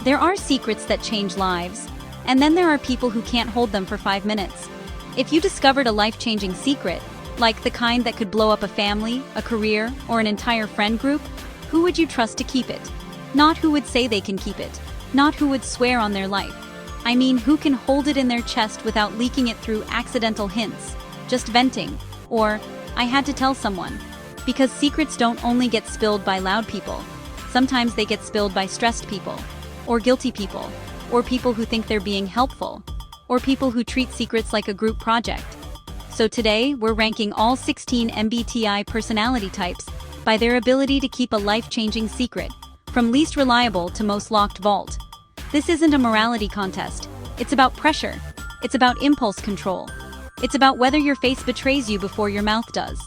There are secrets that change lives, and then there are people who can't hold them for 5 minutes. If you discovered a life-changing secret, like the kind that could blow up a family, a career, or an entire friend group, who would you trust to keep it? Not who would say they can keep it, not who would swear on their life. I mean, who can hold it in their chest without leaking it through accidental hints, just venting, or, I had to tell someone. Because secrets don't only get spilled by loud people. Sometimes they get spilled by stressed people, or guilty people, or people who think they're being helpful, or people who treat secrets like a group project. So today, we're ranking all 16 MBTI personality types by their ability to keep a life-changing secret, from least reliable to most locked vault. This isn't a morality contest. It's about pressure. It's about impulse control. It's about whether your face betrays you before your mouth does.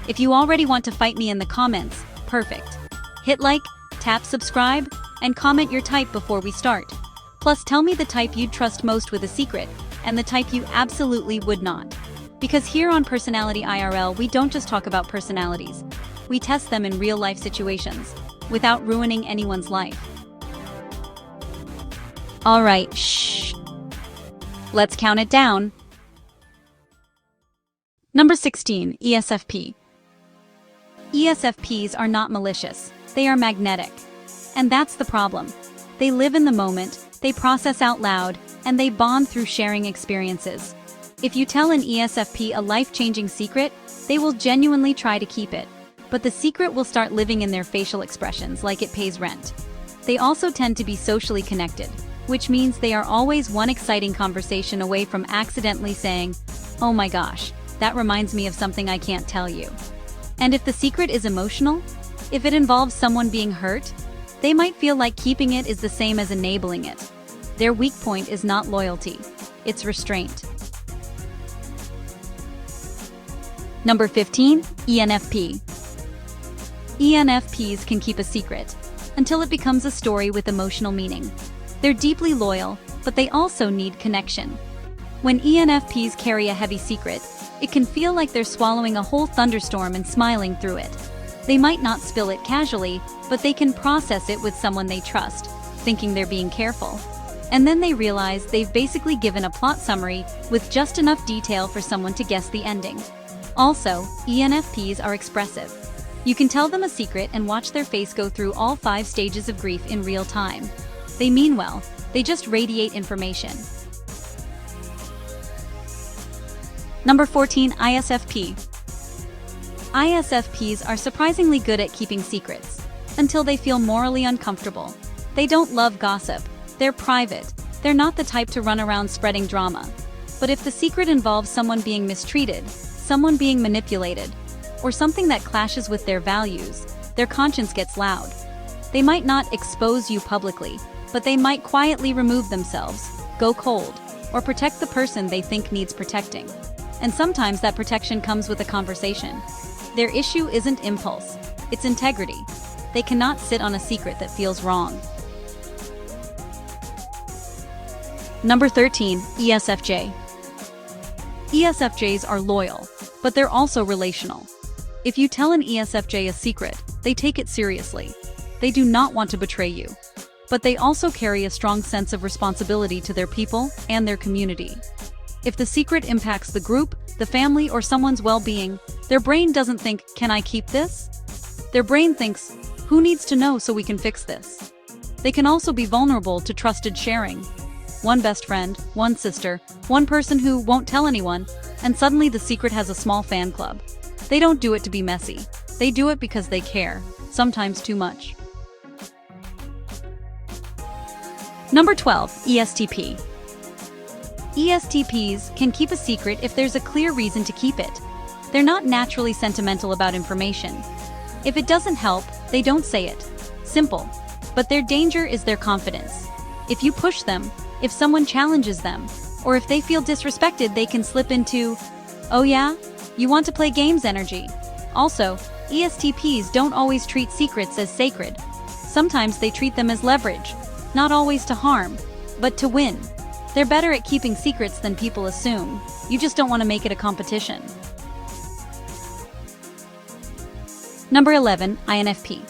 If you already want to fight me in the comments, perfect. Hit like, tap subscribe, and comment your type before we start. Plus, tell me the type you'd trust most with a secret, and the type you absolutely would not. Because here on Personality IRL, we don't just talk about personalities. We test them in real-life situations, without ruining anyone's life. Alright, shh. Let's count it down. Number 16, ESFP. ESFPs are not malicious. They are magnetic. And that's the problem. They live in the moment, they process out loud, and they bond through sharing experiences. If you tell an ESFP a life-changing secret, they will genuinely try to keep it. But the secret will start living in their facial expressions like it pays rent. They also tend to be socially connected, which means they are always one exciting conversation away from accidentally saying, "Oh my gosh, that reminds me of something I can't tell you." And if the secret is emotional, if it involves someone being hurt, they might feel like keeping it is the same as enabling it. Their weak point is not loyalty, it's restraint. Number 15, ENFP. ENFPs can keep a secret until it becomes a story with emotional meaning. They're deeply loyal, but they also need connection. When ENFPs carry a heavy secret, it can feel like they're swallowing a whole thunderstorm and smiling through it. They might not spill it casually, but they can process it with someone they trust, thinking they're being careful. And then they realize they've basically given a plot summary with just enough detail for someone to guess the ending. Also, ENFPs are expressive. You can tell them a secret and watch their face go through all 5 stages of grief in real time. They mean well, they just radiate information. Number 14, ISFP. ISFPs are surprisingly good at keeping secrets, until they feel morally uncomfortable. They don't love gossip, they're private, they're not the type to run around spreading drama. But if the secret involves someone being mistreated, someone being manipulated, or something that clashes with their values, their conscience gets loud. They might not expose you publicly, but they might quietly remove themselves, go cold, or protect the person they think needs protecting. And sometimes that protection comes with a conversation. Their issue isn't impulse, it's integrity. They cannot sit on a secret that feels wrong. Number 13, ESFJ. ESFJs are loyal, but they're also relational. If you tell an ESFJ a secret, they take it seriously. They do not want to betray you. But they also carry a strong sense of responsibility to their people and their community. If the secret impacts the group, the family, or someone's well-being, their brain doesn't think, "Can I keep this?" Their brain thinks, "Who needs to know so we can fix this?" They can also be vulnerable to trusted sharing. One best friend, one sister, one person who won't tell anyone, and suddenly the secret has a small fan club. They don't do it to be messy. They do it because they care, sometimes too much. Number 12, ESTP. ESTPs can keep a secret if there's a clear reason to keep it. They're not naturally sentimental about information. If it doesn't help, they don't say it. Simple. But their danger is their confidence. If you push them, if someone challenges them, or if they feel disrespected, they can slip into, "Oh yeah? You want to play games" energy. Also, ESTPs don't always treat secrets as sacred. Sometimes they treat them as leverage, not always to harm, but to win. They're better at keeping secrets than people assume. You just don't want to make it a competition. Number 11, INFP.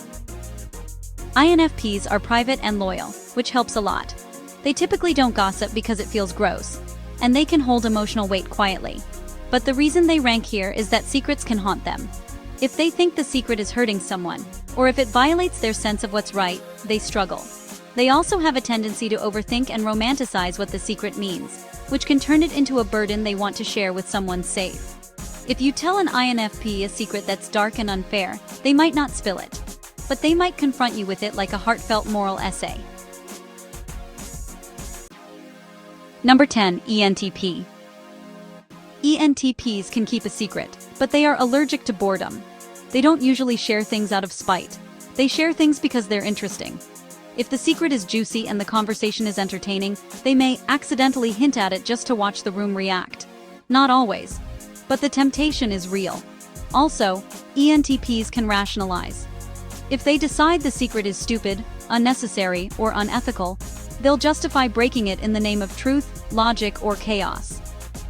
INFPs are private and loyal, which helps a lot. They typically don't gossip because it feels gross, and they can hold emotional weight quietly. But the reason they rank here is that secrets can haunt them. If they think the secret is hurting someone, or if it violates their sense of what's right, they struggle. They also have a tendency to overthink and romanticize what the secret means, which can turn it into a burden they want to share with someone safe. If you tell an INFP a secret that's dark and unfair, they might not spill it, but they might confront you with it like a heartfelt moral essay. Number 10. ENTP. ENTPs can keep a secret, but they are allergic to boredom. They don't usually share things out of spite. They share things because they're interesting. If the secret is juicy and the conversation is entertaining, they may accidentally hint at it just to watch the room react. Not always, but the temptation is real. Also, ENTPs can rationalize. If they decide the secret is stupid, unnecessary, or unethical, they'll justify breaking it in the name of truth, logic, or chaos.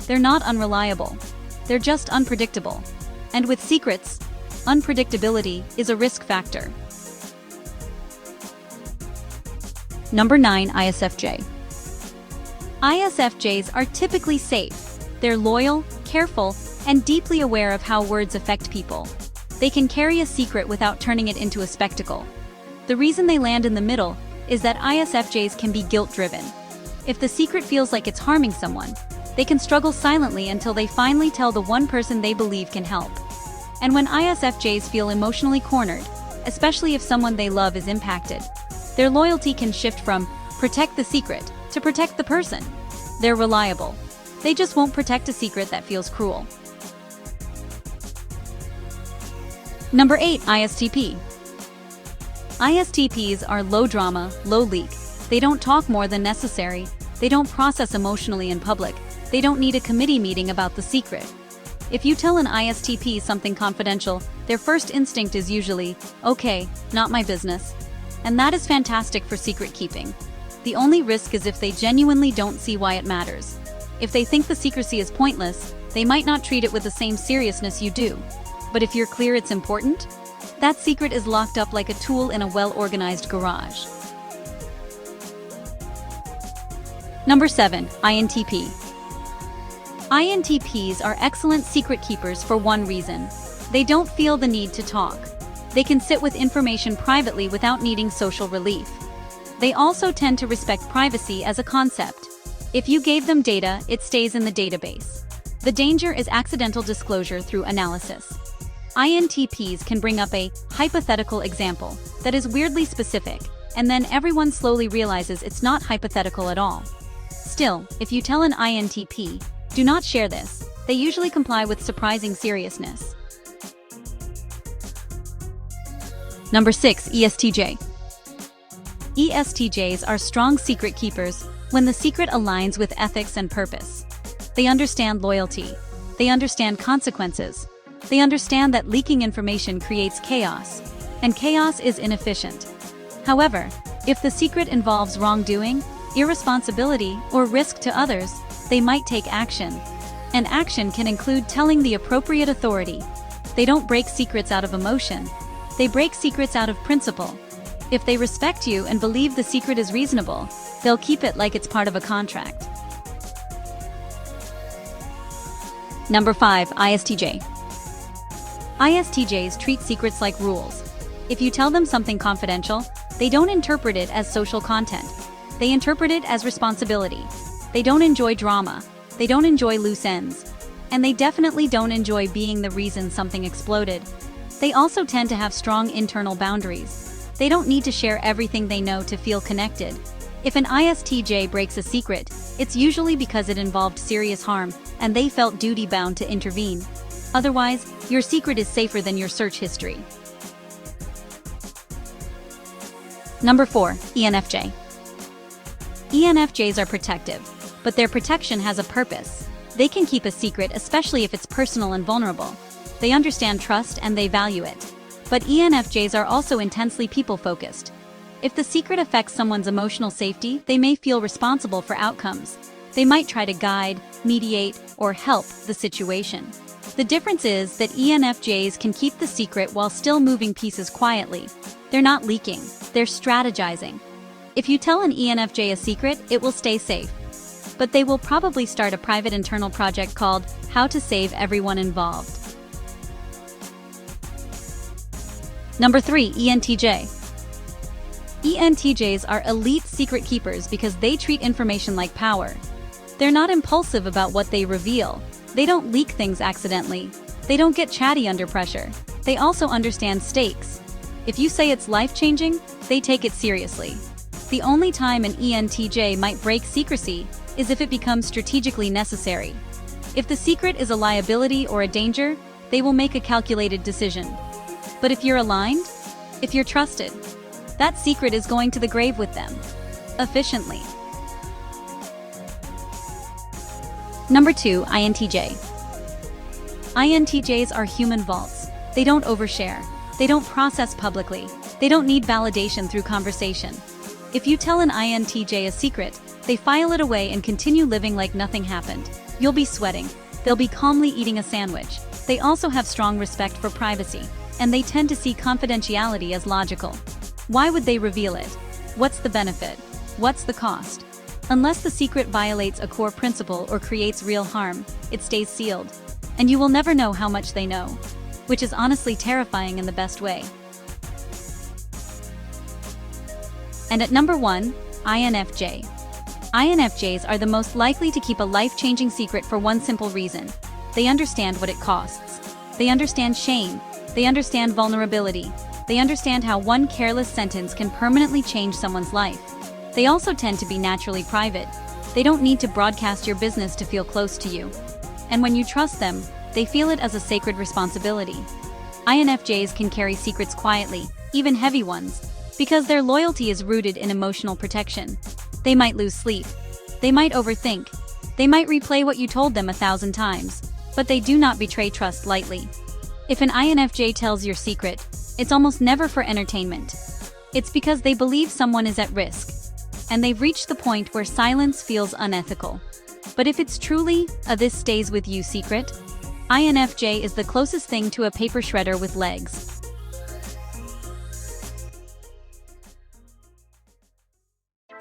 They're not unreliable. They're just unpredictable. And with secrets, unpredictability is a risk factor. Number 9. ISFJ. ISFJs are typically safe. They're loyal, careful, and deeply aware of how words affect people. They can carry a secret without turning it into a spectacle. The reason they land in the middle is that ISFJs can be guilt-driven. If the secret feels like it's harming someone, they can struggle silently until they finally tell the one person they believe can help. And when ISFJs feel emotionally cornered, especially if someone they love is impacted, their loyalty can shift from protect the secret to protect the person. They're reliable. They just won't protect a secret that feels cruel. Number 8. ISTP. ISTPs are low drama, low leak. They don't talk more than necessary. They don't process emotionally in public. They don't need a committee meeting about the secret. If you tell an ISTP something confidential, their first instinct is usually, okay, not my business. And that is fantastic for secret keeping. The only risk is if they genuinely don't see why it matters. If they think the secrecy is pointless, they might not treat it with the same seriousness you do. But if you're clear it's important, that secret is locked up like a tool in a well-organized garage. Number 7. INTP. INTPs are excellent secret keepers for one reason. They don't feel the need to talk. They can sit with information privately without needing social relief. They also tend to respect privacy as a concept. If you gave them data, it stays in the database. The danger is accidental disclosure through analysis. INTPs can bring up a hypothetical example that is weirdly specific, and then everyone slowly realizes it's not hypothetical at all. Still, if you tell an INTP, do not share this, they usually comply with surprising seriousness. Number 6. ESTJ. ESTJs are strong secret keepers when the secret aligns with ethics and purpose. They understand loyalty. They understand consequences. They understand that leaking information creates chaos, and chaos is inefficient. However, if the secret involves wrongdoing, irresponsibility, or risk to others, they might take action. And action can include telling the appropriate authority. They don't break secrets out of emotion. They break secrets out of principle. If they respect you and believe the secret is reasonable, they'll keep it like it's part of a contract. Number 5. ISTJ. ISTJs treat secrets like rules. If you tell them something confidential, they don't interpret it as social content. They interpret it as responsibility. They don't enjoy drama. They don't enjoy loose ends. And they definitely don't enjoy being the reason something exploded. They also tend to have strong internal boundaries. They don't need to share everything they know to feel connected. If an ISTJ breaks a secret, it's usually because it involved serious harm, and they felt duty-bound to intervene. Otherwise, your secret is safer than your search history. Number 4. ENFJ. ENFJs are protective, but their protection has a purpose. They can keep a secret, especially if it's personal and vulnerable. They understand trust and they value it. But ENFJs are also intensely people-focused. If the secret affects someone's emotional safety, they may feel responsible for outcomes. They might try to guide, mediate, or help the situation. The difference is that ENFJs can keep the secret while still moving pieces quietly. They're not leaking, they're strategizing. If you tell an ENFJ a secret, it will stay safe. But they will probably start a private internal project called How to Save Everyone Involved. Number 3, ENTJ. ENTJs are elite secret keepers because they treat information like power. They're not impulsive about what they reveal. They don't leak things accidentally. They don't get chatty under pressure. They also understand stakes. If you say it's life-changing, they take it seriously. The only time an ENTJ might break secrecy is if it becomes strategically necessary. If the secret is a liability or a danger, they will make a calculated decision. But if you're aligned, if you're trusted, that secret is going to the grave with them, efficiently. Number 2, INTJ. INTJs are human vaults. They don't overshare. They don't process publicly. They don't need validation through conversation. If you tell an INTJ a secret, they file it away and continue living like nothing happened. You'll be sweating. They'll be calmly eating a sandwich. They also have strong respect for privacy, and they tend to see confidentiality as logical. Why would they reveal it? What's the benefit? What's the cost? Unless the secret violates a core principle or creates real harm, it stays sealed. And you will never know how much they know, which is honestly terrifying in the best way. And at number 1, INFJ. INFJs are the most likely to keep a life-changing secret for one simple reason. They understand what it costs. They understand shame. They understand vulnerability. They understand how one careless sentence can permanently change someone's life. They also tend to be naturally private. They don't need to broadcast your business to feel close to you. And when you trust them, they feel it as a sacred responsibility. INFJs can carry secrets quietly, even heavy ones, because their loyalty is rooted in emotional protection. They might lose sleep. They might overthink. They might replay what you told them 1,000 times, but they do not betray trust lightly. If an INFJ tells your secret, it's almost never for entertainment. It's because they believe someone is at risk, and they've reached the point where silence feels unethical. But if it's truly a "this stays with you" secret, INFJ is the closest thing to a paper shredder with legs.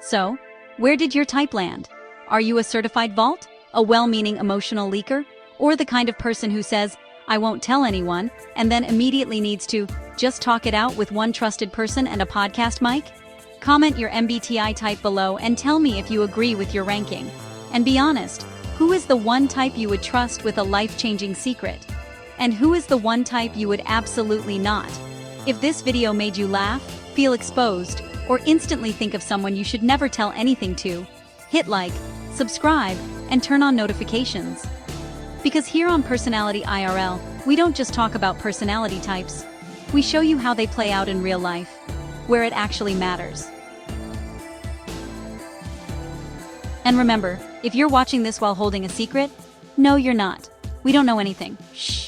So, where did your type land? Are you a certified vault, a well-meaning emotional leaker, or the kind of person who says, "I won't tell anyone," and then immediately needs to just talk it out with one trusted person and a podcast mic? Comment your MBTI type below and tell me if you agree with your ranking. And be honest, who is the one type you would trust with a life-changing secret? And who is the one type you would absolutely not? If this video made you laugh, feel exposed, or instantly think of someone you should never tell anything to, hit like, subscribe, and turn on notifications. Because here on Personality IRL, we don't just talk about personality types. We show you how they play out in real life, where it actually matters. And remember, if you're watching this while holding a secret, no, you're not. We don't know anything. Shh.